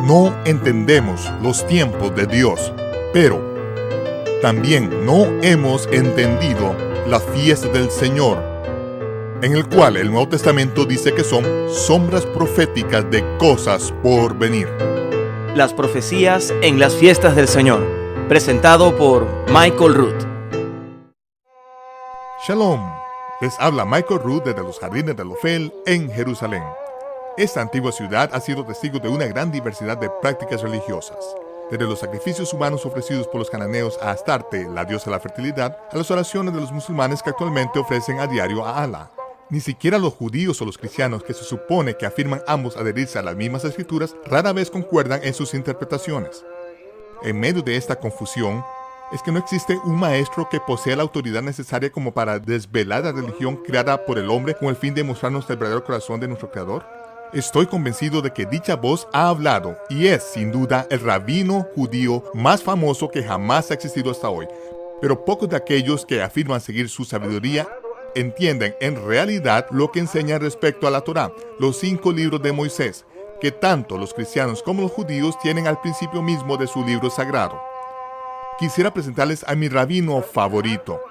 no entendemos los tiempos de Dios, pero también no hemos entendido la fiesta del Señor, en el cual el Nuevo Testamento dice que son sombras proféticas de cosas por venir. Las profecías en las fiestas del Señor, presentado por Michael Root. Shalom, les habla Michael Root desde los jardines de Ofel en Jerusalén. Esta antigua ciudad ha sido testigo de una gran diversidad de prácticas religiosas, desde los sacrificios humanos ofrecidos por los cananeos a Astarte, la diosa de la fertilidad, a las oraciones de los musulmanes que actualmente ofrecen a diario a Allah. Ni siquiera los judíos o los cristianos, que se supone que afirman ambos adherirse a las mismas escrituras, rara vez concuerdan en sus interpretaciones. En medio de esta confusión, es que no existe un maestro que posea la autoridad necesaria como para desvelar la religión creada por el hombre con el fin de mostrarnos el verdadero corazón de nuestro Creador. Estoy convencido de que dicha voz ha hablado y es, sin duda, el rabino judío más famoso que jamás ha existido hasta hoy. Pero pocos de aquellos que afirman seguir su sabiduría entienden en realidad lo que enseña respecto a la Torá, los 5 libros de Moisés, que tanto los cristianos como los judíos tienen al principio mismo de su libro sagrado. Quisiera presentarles a mi rabino favorito,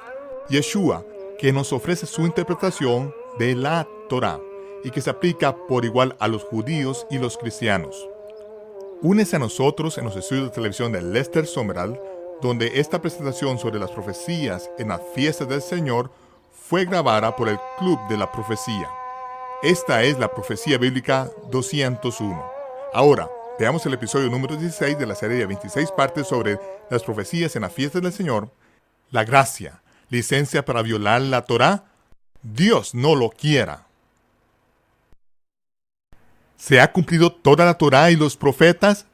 Yeshua, que nos ofrece su interpretación de la Torá y que se aplica por igual a los judíos y los cristianos. Únese a nosotros en los estudios de televisión de Lester Sumrall, donde esta presentación sobre las profecías en las fiestas del Señor fue grabada por el Club de la Profecía. Esta es la Profecía Bíblica 201. Ahora, veamos el episodio número 16 de la serie de 26 partes sobre las profecías en las fiestas del Señor. La gracia, licencia para violar la Torá, Dios no lo quiera. ¿Se ha cumplido toda la Torá y los profetas?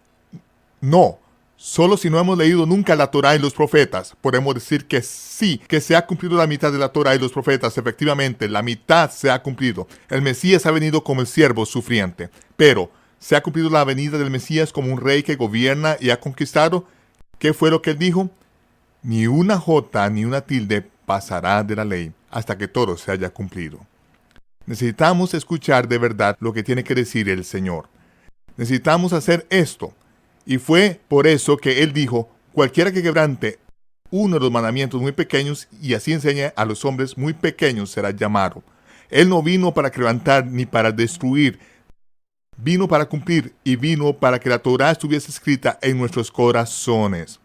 No. Solo si no hemos leído nunca la Torá y los profetas, podemos decir que sí, que se ha cumplido la mitad de la Torá y los profetas. Efectivamente, la mitad se ha cumplido. El Mesías ha venido como el siervo sufriente. Pero, ¿se ha cumplido la venida del Mesías como un rey que gobierna y ha conquistado? ¿Qué fue lo que él dijo? Ni una jota ni una tilde pasará de la ley hasta que todo se haya cumplido. Necesitamos escuchar de verdad lo que tiene que decir el Señor. Necesitamos hacer esto. Y fue por eso que Él dijo, cualquiera que quebrante uno de los mandamientos muy pequeños y así enseñe a los hombres muy pequeños será llamado. Él no vino para quebrantar ni para destruir. Vino para cumplir y vino para que la Torá estuviese escrita en nuestros corazones.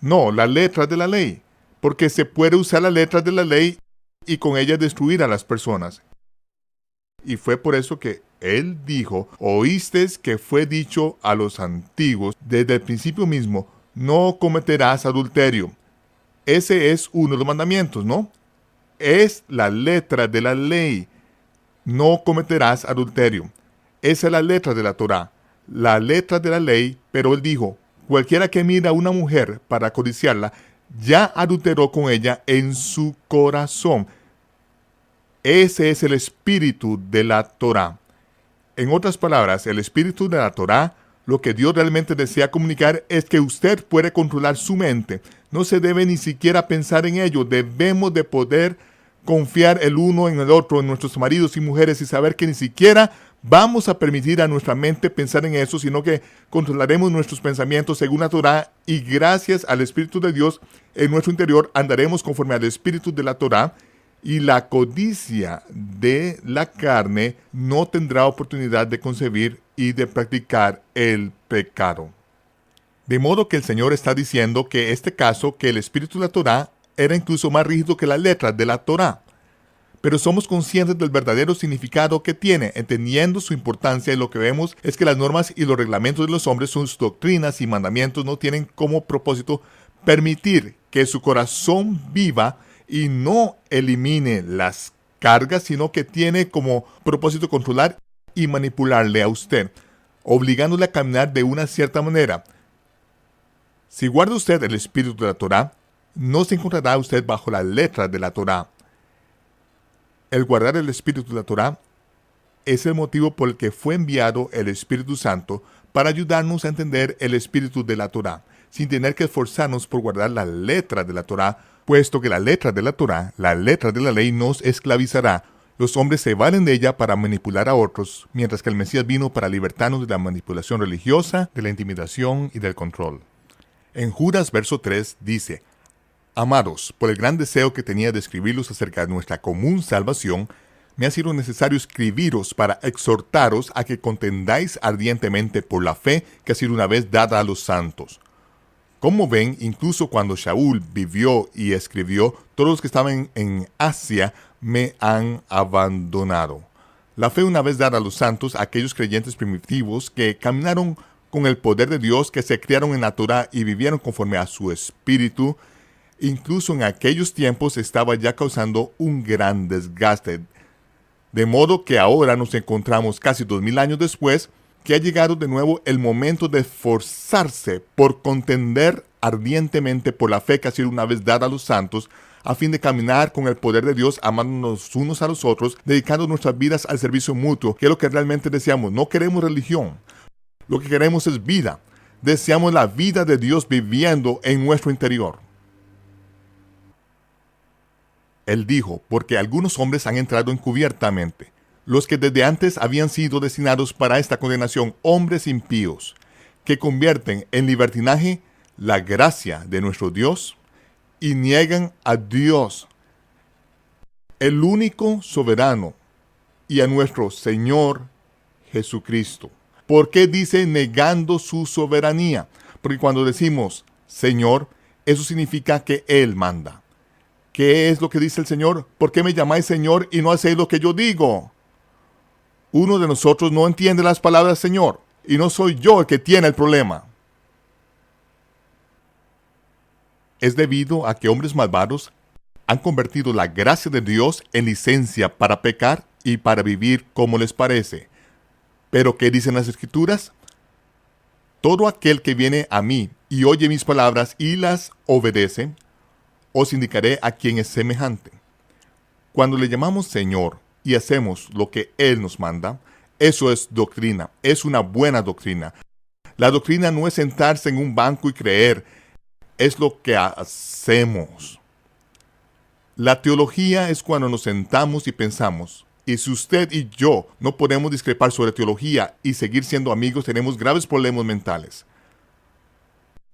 No, la letra de la ley. Porque se puede usar la letra de la ley y con ella destruir a las personas. Y fue por eso que Él dijo, oísteis que fue dicho a los antiguos desde el principio mismo, no cometerás adulterio. Ese es uno de los mandamientos, ¿no? Es la letra de la ley. No cometerás adulterio. Esa es la letra de la Torá, la letra de la ley, pero Él dijo, cualquiera que mira a una mujer para codiciarla, ya adulteró con ella en su corazón. Ese es el espíritu de la Torá. En otras palabras, el espíritu de la Torá, lo que Dios realmente desea comunicar es que usted puede controlar su mente. No se debe ni siquiera pensar en ello. Debemos de poder confiar el uno en el otro, en nuestros maridos y mujeres, y saber que ni siquiera vamos a permitir a nuestra mente pensar en eso, sino que controlaremos nuestros pensamientos según la Torá, y gracias al Espíritu de Dios en nuestro interior andaremos conforme al Espíritu de la Torá, y la codicia de la carne no tendrá oportunidad de concebir y de practicar el pecado. De modo que el Señor está diciendo que este caso, que el Espíritu de la Torá era incluso más rígido que la letra de la Torá. Pero somos conscientes del verdadero significado que tiene, entendiendo su importancia, y lo que vemos es que las normas y los reglamentos de los hombres, sus doctrinas y mandamientos no tienen como propósito permitir que su corazón viva y no elimine las cargas, sino que tiene como propósito controlar y manipularle a usted, obligándole a caminar de una cierta manera. Si guarda usted el espíritu de la Torá, no se encontrará usted bajo la letra de la Torá. El guardar el espíritu de la Torá es el motivo por el que fue enviado el Espíritu Santo para ayudarnos a entender el espíritu de la Torá, sin tener que esforzarnos por guardar la letra de la Torá, puesto que la letra de la Torá, la letra de la ley, nos esclavizará Los hombres se valen de ella para manipular a otros, mientras que el Mesías vino para libertarnos de la manipulación religiosa, de la intimidación y del control. En Judas verso 3 dice: Amados, por el gran deseo que tenía de escribirlos acerca de nuestra común salvación, me ha sido necesario escribiros para exhortaros a que contendáis ardientemente por la fe que ha sido una vez dada a los santos. Como ven, incluso cuando Shaul vivió y escribió, todos los que estaban en Asia me han abandonado. La fe una vez dada a los santos, aquellos creyentes primitivos que caminaron con el poder de Dios, que se criaron en la Torá y vivieron conforme a su espíritu, incluso en aquellos tiempos estaba ya causando un gran desgaste. De modo que ahora nos encontramos casi 2000 años después, que ha llegado de nuevo el momento de esforzarse por contender ardientemente por la fe que ha sido una vez dada a los santos, a fin de caminar con el poder de Dios, amándonos unos a los otros, dedicando nuestras vidas al servicio mutuo, que es lo que realmente deseamos. No queremos religión, lo que queremos es vida. Deseamos la vida de Dios viviendo en nuestro interior. Él dijo: porque algunos hombres han entrado encubiertamente, los que desde antes habían sido destinados para esta condenación, hombres impíos, que convierten en libertinaje la gracia de nuestro Dios y niegan a Dios, el único soberano, y a nuestro Señor Jesucristo. ¿Por qué dice negando su soberanía? Porque cuando decimos Señor, eso significa que Él manda. ¿Qué es lo que dice el Señor? ¿Por qué me llamáis Señor y no hacéis lo que yo digo? Uno de nosotros no entiende las palabras Señor, y no soy yo el que tiene el problema. Es debido a que hombres malvados han convertido la gracia de Dios en licencia para pecar y para vivir como les parece. ¿Pero qué dicen las Escrituras? Todo aquel que viene a mí y oye mis palabras y las obedece, os indicaré a quién es semejante. Cuando le llamamos Señor y hacemos lo que Él nos manda, eso es doctrina, es una buena doctrina. La doctrina no es sentarse en un banco y creer, es lo que hacemos. La teología es cuando nos sentamos y pensamos, y si usted y yo no podemos discrepar sobre teología y seguir siendo amigos, tenemos graves problemas mentales.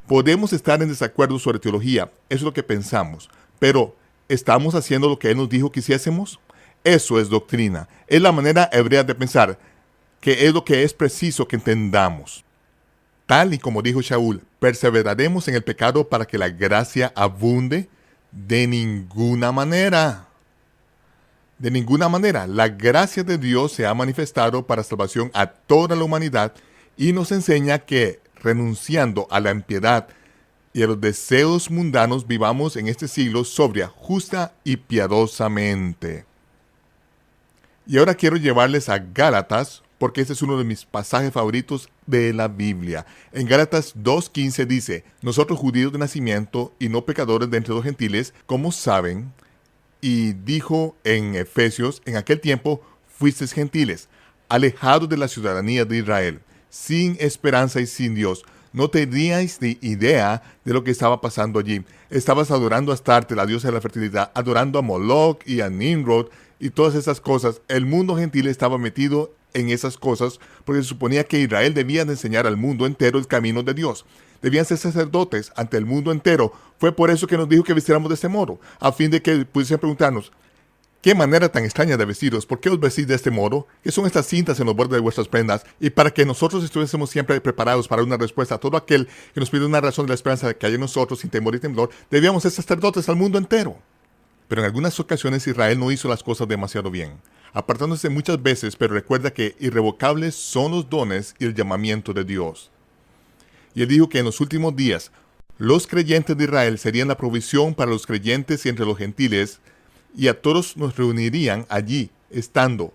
Podemos estar en desacuerdo sobre teología, eso es lo que pensamos, pero ¿estamos haciendo lo que Él nos dijo que hiciésemos? Eso es doctrina, es la manera hebrea de pensar, que es lo que es preciso que entendamos. Tal y como dijo Shaul, ¿perseveraremos en el pecado para que la gracia abunde? De ninguna manera. De ninguna manera. La gracia de Dios se ha manifestado para salvación a toda la humanidad y nos enseña que, renunciando a la impiedad y a los deseos mundanos, vivamos en este siglo sobria, justa y piadosamente. Y ahora quiero llevarles a Gálatas, porque este es uno de mis pasajes favoritos de la Biblia. En Gálatas 2:15 dice: nosotros judíos de nacimiento y no pecadores de entre los gentiles, como saben. Y dijo en Efesios: en aquel tiempo fuisteis gentiles, alejados de la ciudadanía de Israel, sin esperanza y sin Dios. No teníais ni idea de lo que estaba pasando allí. Estabas adorando a Astarte, la diosa de la fertilidad, adorando a Moloch y a Nimrod y todas esas cosas. El mundo gentil estaba metido en esas cosas porque se suponía que Israel debía de enseñar al mundo entero el camino de Dios. Debían ser sacerdotes ante el mundo entero. Fue por eso que nos dijo que vistiéramos de este modo, a fin de que pudiesen preguntarnos: ¿qué manera tan extraña de vestiros? ¿Por qué os vestís de este modo? ¿Qué son estas cintas en los bordes de vuestras prendas? Y para que nosotros estuviésemos siempre preparados para una respuesta a todo aquel que nos pide una razón de la esperanza que hay en nosotros, sin temor y temblor, debíamos ser sacerdotes al mundo entero. Pero en algunas ocasiones Israel no hizo las cosas demasiado bien, apartándose muchas veces, pero recuerda que irrevocables son los dones y el llamamiento de Dios. Y él dijo que en los últimos días, los creyentes de Israel serían la provisión para los creyentes y entre los gentiles, y a todos nos reunirían allí, estando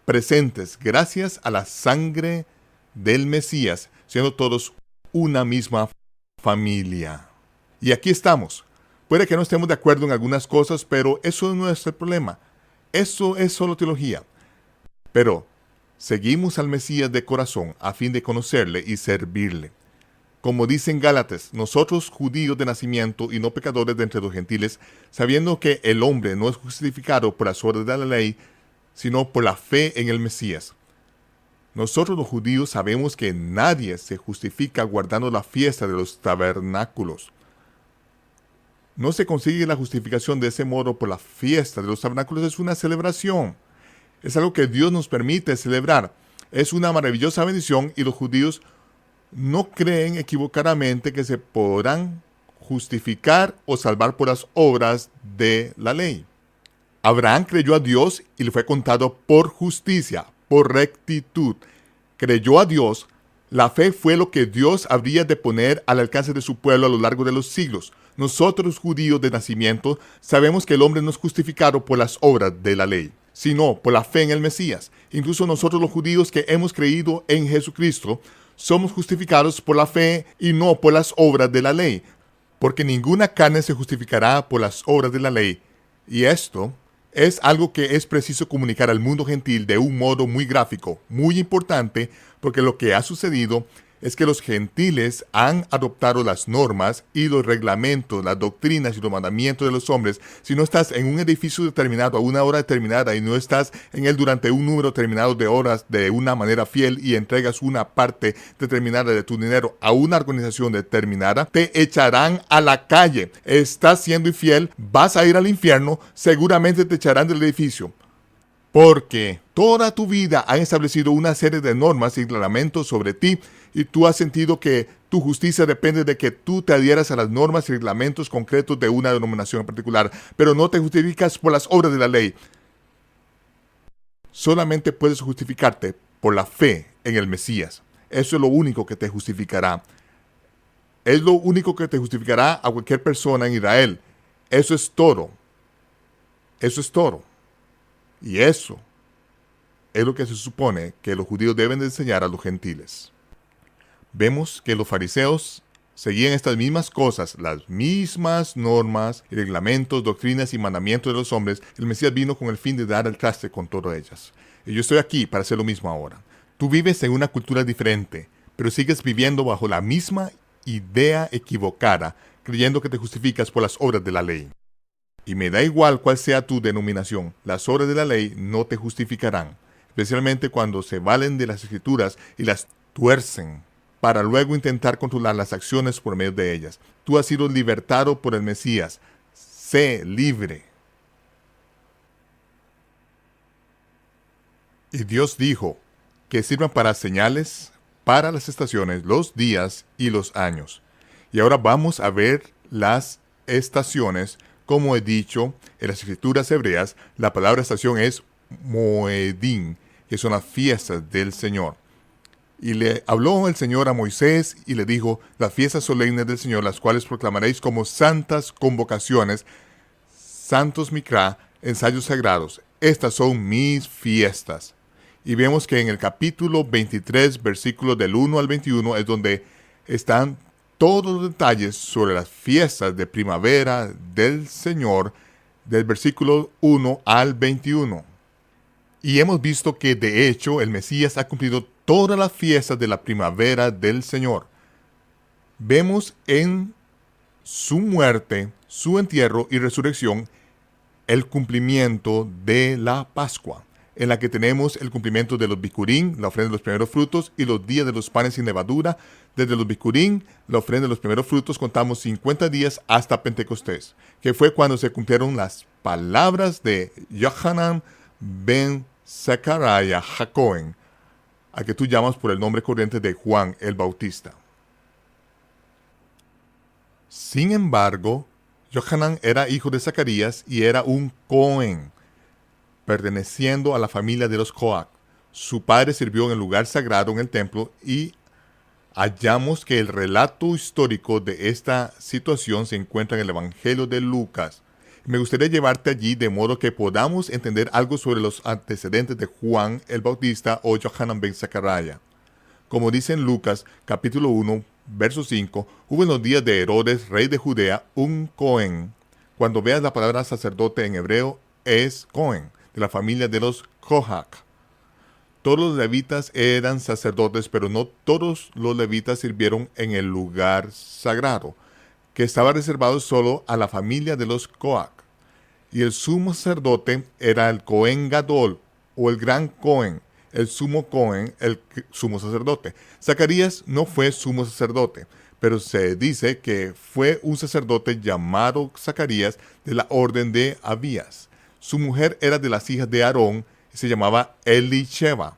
presentes gracias a la sangre del Mesías, siendo todos una misma familia. Y aquí estamos. Puede que no estemos de acuerdo en algunas cosas, pero eso no es el problema. Eso es solo teología. Pero seguimos al Mesías de corazón a fin de conocerle y servirle. Como dicen Gálatas, nosotros judíos de nacimiento y no pecadores de entre los gentiles, sabiendo que el hombre no es justificado por las obras de la ley, sino por la fe en el Mesías. Nosotros los judíos sabemos que nadie se justifica guardando la fiesta de los tabernáculos. No se consigue la justificación de ese modo por la fiesta de los tabernáculos. Es una celebración. Es algo que Dios nos permite celebrar. Es una maravillosa bendición y los judíos no creen equivocadamente que se podrán justificar o salvar por las obras de la ley. Abraham creyó a Dios y le fue contado por justicia, por rectitud. Creyó a Dios. La fe fue lo que Dios habría de poner al alcance de su pueblo a lo largo de los siglos. Nosotros, judíos de nacimiento, sabemos que el hombre no es justificado por las obras de la ley, sino por la fe en el Mesías. Incluso nosotros los judíos que hemos creído en Jesucristo, somos justificados por la fe y no por las obras de la ley, porque ninguna carne se justificará por las obras de la ley. Y esto es algo que es preciso comunicar al mundo gentil de un modo muy gráfico, muy importante, porque lo que ha sucedido es que los gentiles han adoptado las normas y los reglamentos, las doctrinas y los mandamientos de los hombres. Si no estás en un edificio determinado a una hora determinada y no estás en él durante un número determinado de horas de una manera fiel y entregas una parte determinada de tu dinero a una organización determinada, te echarán a la calle. Estás siendo infiel, vas a ir al infierno, seguramente te echarán del edificio. Porque toda tu vida han establecido una serie de normas y reglamentos sobre ti y tú has sentido que tu justicia depende de que tú te adhieras a las normas y reglamentos concretos de una denominación en particular, pero no te justificas por las obras de la ley. Solamente puedes justificarte por la fe en el Mesías. Eso es lo único que te justificará. Es lo único que te justificará a cualquier persona en Israel. Eso es todo. Eso es todo. Y eso es lo que se supone que los judíos deben de enseñar a los gentiles. Vemos que los fariseos seguían estas mismas cosas, las mismas normas, reglamentos, doctrinas y mandamientos de los hombres. El Mesías vino con el fin de dar el traste con todas ellas. Y yo estoy aquí para hacer lo mismo ahora. Tú vives en una cultura diferente, pero sigues viviendo bajo la misma idea equivocada, creyendo que te justificas por las obras de la ley. Y me da igual cuál sea tu denominación, las obras de la ley no te justificarán, especialmente cuando se valen de las escrituras y las tuercen para luego intentar controlar las acciones por medio de ellas. Tú has sido libertado por el Mesías. Sé libre. Y Dios dijo que sirvan para señales, para las estaciones, los días y los años. Y ahora vamos a ver las estaciones. Como he dicho, en las escrituras hebreas, la palabra estación es Moedim, que son las fiestas del Señor. Y le habló el Señor a Moisés y le dijo, las fiestas solemnes del Señor, las cuales proclamaréis como santas convocaciones, santos mikra, ensayos sagrados. Estas son mis fiestas. Y vemos que en el capítulo 23, versículos del 1 al 21, es donde están todos los detalles sobre las fiestas de primavera del Señor, del versículo 1 al 21. Y hemos visto que de hecho el Mesías ha cumplido todas las fiestas de la primavera del Señor. Vemos en su muerte, su entierro y resurrección el cumplimiento de la Pascua, en la que tenemos el cumplimiento de los bicurín, la ofrenda de los primeros frutos, y los días de los panes sin levadura. Desde los bicurín, la ofrenda de los primeros frutos, contamos 50 días hasta Pentecostés, que fue cuando se cumplieron las palabras de Yohanan ben Zacarías Jacoen, a que tú llamas por el nombre corriente de Juan el Bautista. Sin embargo, Yohanan era hijo de Zacarías y era un Cohen, perteneciendo a la familia de los Coat. Su padre sirvió en el lugar sagrado en el templo y hallamos que el relato histórico de esta situación se encuentra en el Evangelio de Lucas. Me gustaría llevarte allí de modo que podamos entender algo sobre los antecedentes de Juan el Bautista o Yohanan ben Zacarías. Como dice en Lucas, capítulo 1, verso 5, hubo en los días de Herodes, rey de Judea, un Cohen. Cuando veas la palabra sacerdote en hebreo, es Cohen, de la familia de los Kohak. Todos los levitas eran sacerdotes, pero no todos los levitas sirvieron en el lugar sagrado, que estaba reservado solo a la familia de los Coac. Y el sumo sacerdote era el Cohen Gadol, o el gran Cohen, el sumo Cohen, el sumo sacerdote. Zacarías no fue sumo sacerdote, pero se dice que fue un sacerdote llamado Zacarías de la orden de Abías. Su mujer era de las hijas de Aarón y se llamaba Elisheba.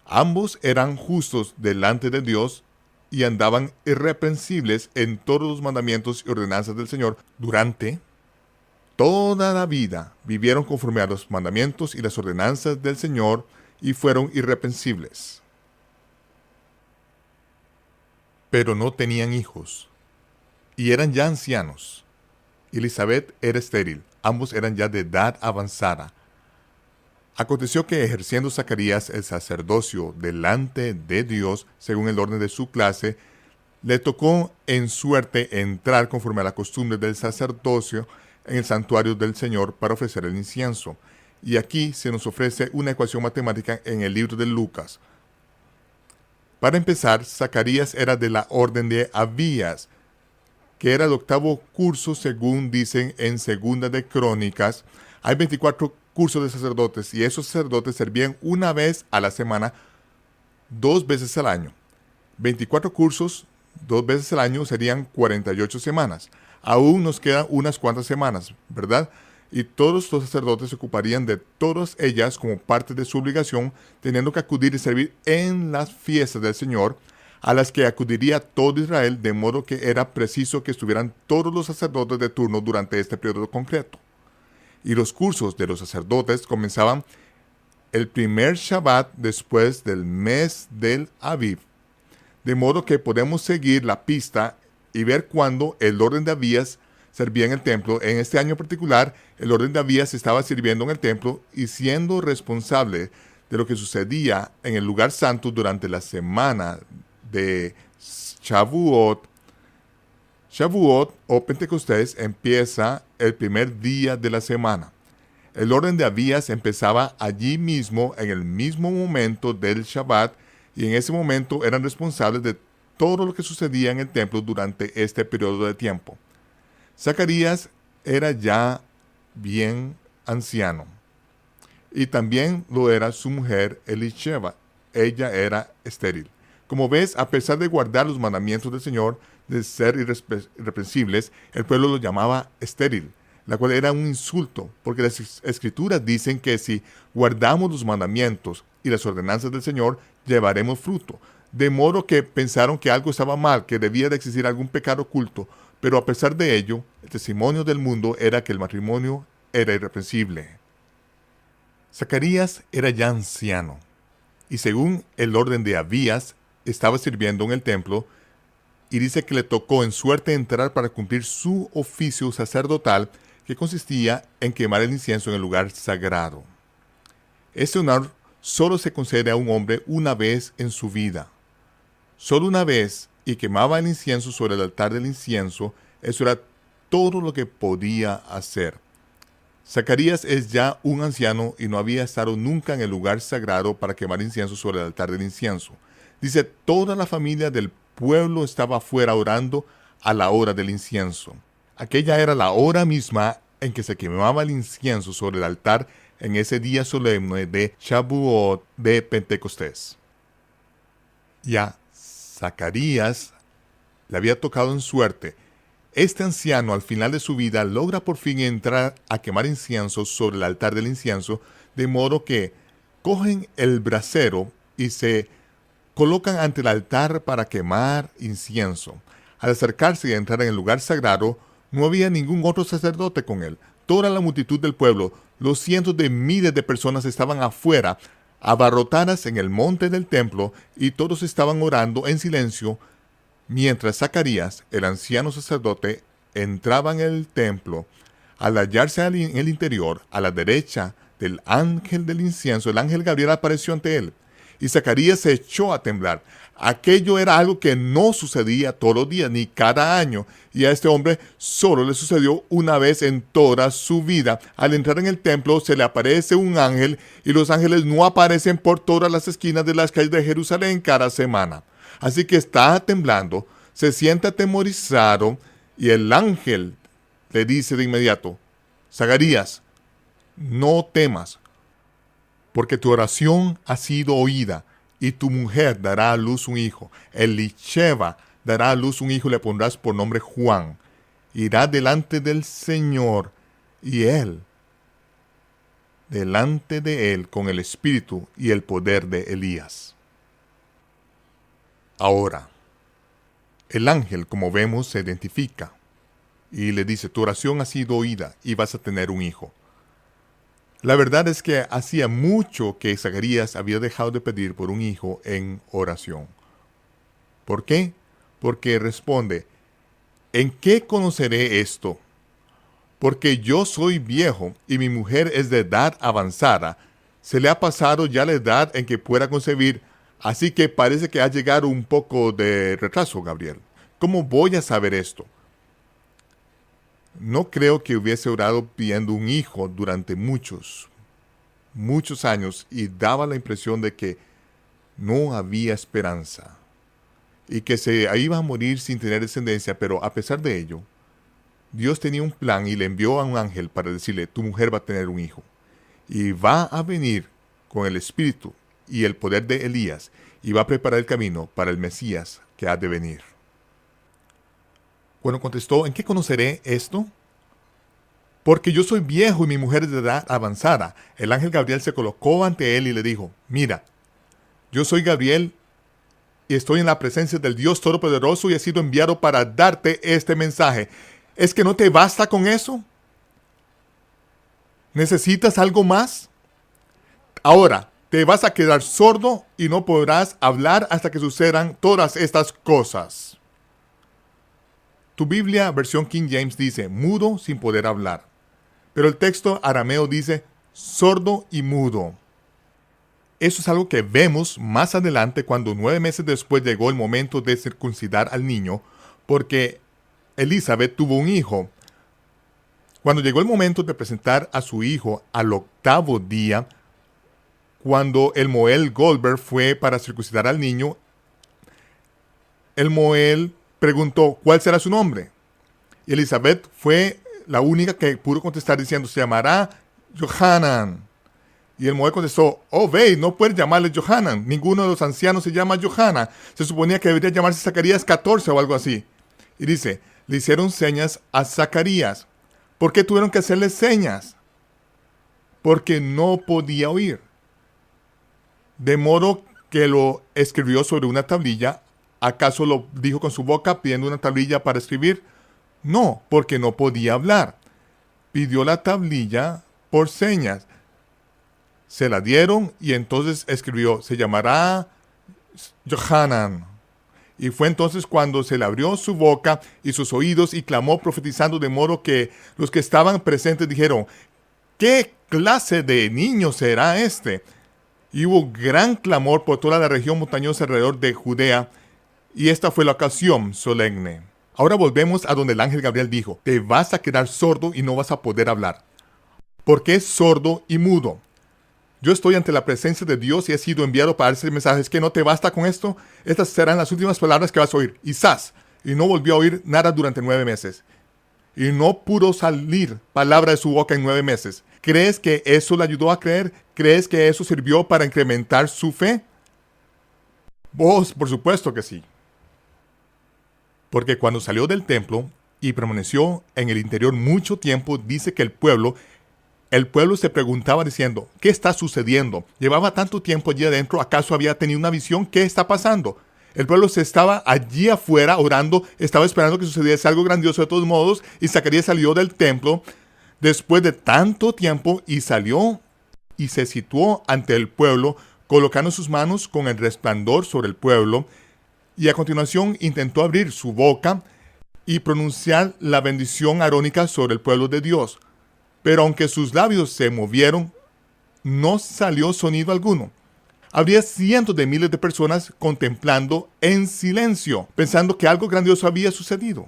Ambos eran justos delante de Dios y andaban irreprensibles en todos los mandamientos y ordenanzas del Señor durante toda la vida. Vivieron conforme a los mandamientos y las ordenanzas del Señor y fueron irreprensibles. Pero no tenían hijos y eran ya ancianos. Elizabeth era estéril, ambos eran ya de edad avanzada. Aconteció que ejerciendo Zacarías el sacerdocio delante de Dios, según el orden de su clase, le tocó en suerte entrar conforme a la costumbre del sacerdocio en el santuario del Señor para ofrecer el incienso. Y aquí se nos ofrece una ecuación matemática en el libro de Lucas. Para empezar, Zacarías era de la orden de Abías, que era el 8º curso según dicen en Segunda de Crónicas. Hay 24 cursos de sacerdotes y esos sacerdotes servían una vez a la semana, 2 veces al año. 24 cursos, 2 veces al año serían 48 semanas. Aún nos quedan unas cuantas semanas, ¿verdad? Y todos los sacerdotes se ocuparían de todas ellas como parte de su obligación, teniendo que acudir y servir en las fiestas del Señor, a las que acudiría todo Israel, de modo que era preciso que estuvieran todos los sacerdotes de turno durante este periodo concreto. Y los cursos de los sacerdotes comenzaban el primer Shabbat después del mes del Aviv, de modo que podemos seguir la pista y ver cuándo el orden de Abías servía en el templo. En este año particular, el orden de Abías estaba sirviendo en el templo y siendo responsable de lo que sucedía en el lugar santo durante la semana de Shavuot. Shavuot o Pentecostés empieza el primer día de la semana. El orden de Abías empezaba allí mismo, en el mismo momento del Shabbat, y en ese momento eran responsables de todo lo que sucedía en el templo durante este periodo de tiempo. Zacarías era ya bien anciano, y también lo era su mujer Elisheba. Ella era estéril. Como ves, a pesar de guardar los mandamientos del Señor, de ser irreprensibles, el pueblo lo llamaba estéril, la cual era un insulto, porque las Escrituras dicen que si guardamos los mandamientos y las ordenanzas del Señor, llevaremos fruto. De modo que pensaron que algo estaba mal, que debía de existir algún pecado oculto, pero a pesar de ello, el testimonio del mundo era que el matrimonio era irreprensible. Zacarías era ya anciano, y según el orden de Abías, estaba sirviendo en el templo, y dice que le tocó en suerte entrar para cumplir su oficio sacerdotal, que consistía en quemar el incienso en el lugar sagrado. Este honor solo se concede a un hombre una vez en su vida. Solo una vez, y quemaba el incienso sobre el altar del incienso. Eso era todo lo que podía hacer. Zacarías es ya un anciano y no había estado nunca en el lugar sagrado para quemar incienso sobre el altar del incienso. Dice, toda la familia del pueblo estaba afuera orando a la hora del incienso. Aquella era la hora misma en que se quemaba el incienso sobre el altar en ese día solemne de Shavuot de Pentecostés. Ya Zacarías le había tocado en suerte. Este anciano al final de su vida logra por fin entrar a quemar incienso sobre el altar del incienso, de modo que cogen el brasero y se colocan ante el altar para quemar incienso. Al acercarse y entrar en el lugar sagrado, no había ningún otro sacerdote con él. Toda la multitud del pueblo, los cientos de miles de personas estaban afuera, abarrotadas en el monte del templo, y todos estaban orando en silencio, mientras Zacarías, el anciano sacerdote, entraba en el templo. Al hallarse en el interior, a la derecha del ángel del incienso, el ángel Gabriel apareció ante él. Y Zacarías se echó a temblar. Aquello era algo que no sucedía todos los días ni cada año, y a este hombre solo le sucedió una vez en toda su vida. Al entrar en el templo se le aparece un ángel, y los ángeles no aparecen por todas las esquinas de las calles de Jerusalén cada semana. Así que está temblando, se siente atemorizado, y el ángel le dice de inmediato: Zacarías, no temas, porque tu oración ha sido oída, y tu mujer dará a luz un hijo. Elisheba dará a luz un hijo y le pondrás por nombre Juan. Irá delante del Señor, y él, delante de él, con el espíritu y el poder de Elías. Ahora, el ángel, como vemos, se identifica y le dice: tu oración ha sido oída y vas a tener un hijo. La verdad es que hacía mucho que Zacarías había dejado de pedir por un hijo en oración. ¿Por qué? Porque responde: ¿en qué conoceré esto? Porque yo soy viejo y mi mujer es de edad avanzada. Se le ha pasado ya la edad en que pueda concebir, así que parece que ha llegado un poco de retraso, Gabriel. ¿Cómo voy a saber esto? No creo que hubiese orado pidiendo un hijo durante muchos años, y daba la impresión de que no había esperanza y que se iba a morir sin tener descendencia, pero a pesar de ello, Dios tenía un plan y le envió a un ángel para decirle: tu mujer va a tener un hijo y va a venir con el espíritu y el poder de Elías y va a preparar el camino para el Mesías que ha de venir. Bueno, contestó: ¿en qué conoceré esto? Porque yo soy viejo y mi mujer es de edad avanzada. El ángel Gabriel se colocó ante él y le dijo: mira, yo soy Gabriel y estoy en la presencia del Dios Todopoderoso y he sido enviado para darte este mensaje. ¿Es que no te basta con eso? ¿Necesitas algo más? Ahora, te vas a quedar sordo y no podrás hablar hasta que sucedan todas estas cosas. Tu Biblia, versión King James, dice mudo sin poder hablar. Pero el texto arameo dice sordo y mudo. Eso es algo que vemos más adelante cuando 9 meses después llegó el momento de circuncidar al niño, porque Elizabeth tuvo un hijo. Cuando llegó el momento de presentar a su hijo al 8º día, cuando el Moel Goldberg fue para circuncidar al niño, el Moel preguntó: ¿cuál será su nombre? Y Elizabeth fue la única que pudo contestar diciendo: se llamará Johanan. Y el Moel contestó: oh, ve, no puedes llamarle Johanan. Ninguno de los ancianos se llama Johanna. Se suponía que debería llamarse Zacarías 14 o algo así. Y dice: le hicieron señas a Zacarías. ¿Por qué tuvieron que hacerle señas? Porque no podía oír. De modo que lo escribió sobre una tablilla. ¿Acaso lo dijo con su boca pidiendo una tablilla para escribir? No, porque no podía hablar. Pidió la tablilla por señas. Se la dieron y entonces escribió: se llamará Johanan. Y fue entonces cuando se le abrió su boca y sus oídos y clamó profetizando, de modo que los que estaban presentes dijeron: ¿qué clase de niño será este? Y hubo gran clamor por toda la región montañosa alrededor de Judea, y esta fue la ocasión solemne. Ahora volvemos a donde el ángel Gabriel dijo: te vas a quedar sordo y no vas a poder hablar. ¿Por qué sordo y mudo? Yo estoy ante la presencia de Dios y he sido enviado para ese mensaje. ¿Es que no te basta con esto? Estas serán las últimas palabras que vas a oír. Y ¡zas! Y no volvió a oír nada durante 9 meses. Y no pudo salir palabra de su boca en 9 meses. ¿Crees que eso le ayudó a creer? ¿Crees que eso sirvió para incrementar su fe? Vos, por supuesto que sí. Porque cuando salió del templo y permaneció en el interior mucho tiempo, dice que el pueblo se preguntaba diciendo: ¿qué está sucediendo? Llevaba tanto tiempo allí adentro, ¿acaso había tenido una visión? ¿Qué está pasando? El pueblo se estaba allí afuera orando, estaba esperando que sucediese algo grandioso de todos modos, y Zacarías salió del templo después de tanto tiempo y salió y se situó ante el pueblo, colocando sus manos con el resplandor sobre el pueblo, y a continuación intentó abrir su boca y pronunciar la bendición arónica sobre el pueblo de Dios. Pero aunque sus labios se movieron, no salió sonido alguno. habría cientos de miles de personas contemplando en silencio, pensando que algo grandioso había sucedido.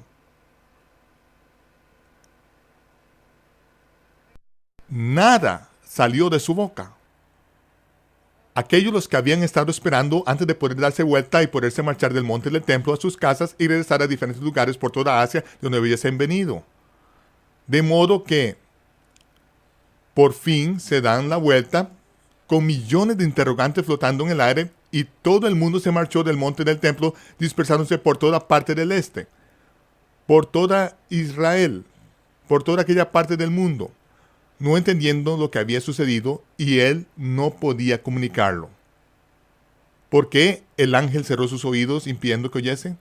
Nada salió de su boca. Aquellos los que habían estado esperando antes de poder darse vuelta y poderse marchar del monte del templo a sus casas y regresar a diferentes lugares por toda Asia de donde hubiesen venido. De modo que por fin se dan la vuelta con millones de interrogantes flotando en el aire y todo el mundo se marchó del monte del templo dispersándose por toda parte del este, por toda Israel, por toda aquella parte del mundo, no entendiendo lo que había sucedido y él no podía comunicarlo. ¿Por qué el ángel cerró sus oídos impidiendo que oyese?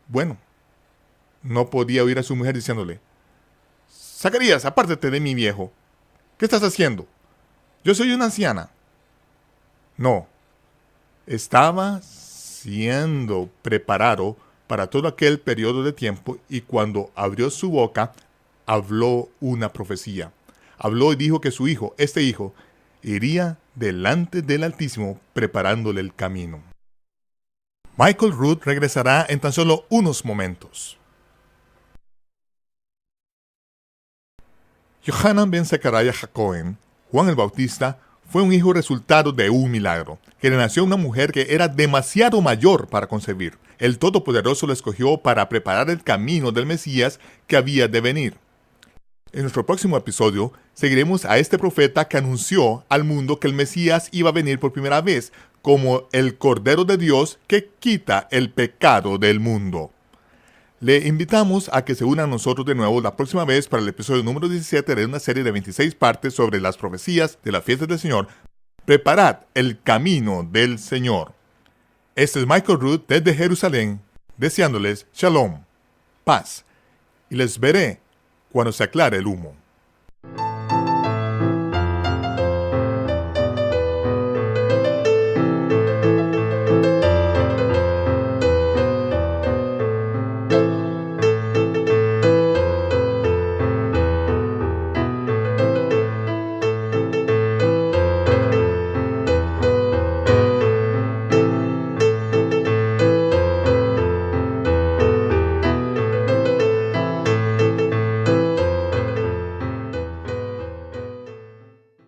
Bueno, no podía oír a su mujer diciéndole: Zacarías, apártate de mí, viejo. ¿Qué estás haciendo? Yo soy una anciana. No, estaba siendo preparado para todo aquel periodo de tiempo y cuando abrió su boca, habló una profecía. Habló y dijo que su hijo, este hijo, iría delante del Altísimo preparándole el camino. Michael Rood regresará en tan solo unos momentos. Yohanan ben Zacarías HaKohen, Juan el Bautista, fue un hijo resultado de un milagro, que le nació a una mujer que era demasiado mayor para concebir. El Todopoderoso lo escogió para preparar el camino del Mesías que había de venir. En nuestro próximo episodio, seguiremos a este profeta que anunció al mundo que el Mesías iba a venir por primera vez como el Cordero de Dios que quita el pecado del mundo. Le invitamos a que se una a nosotros de nuevo la próxima vez para el episodio número 17 de una serie de 26 partes sobre las profecías de las fiestas del Señor. Preparad el camino del Señor. Este es Michael Rood desde Jerusalén, deseándoles Shalom, paz, y les veré cuando se aclare el humo.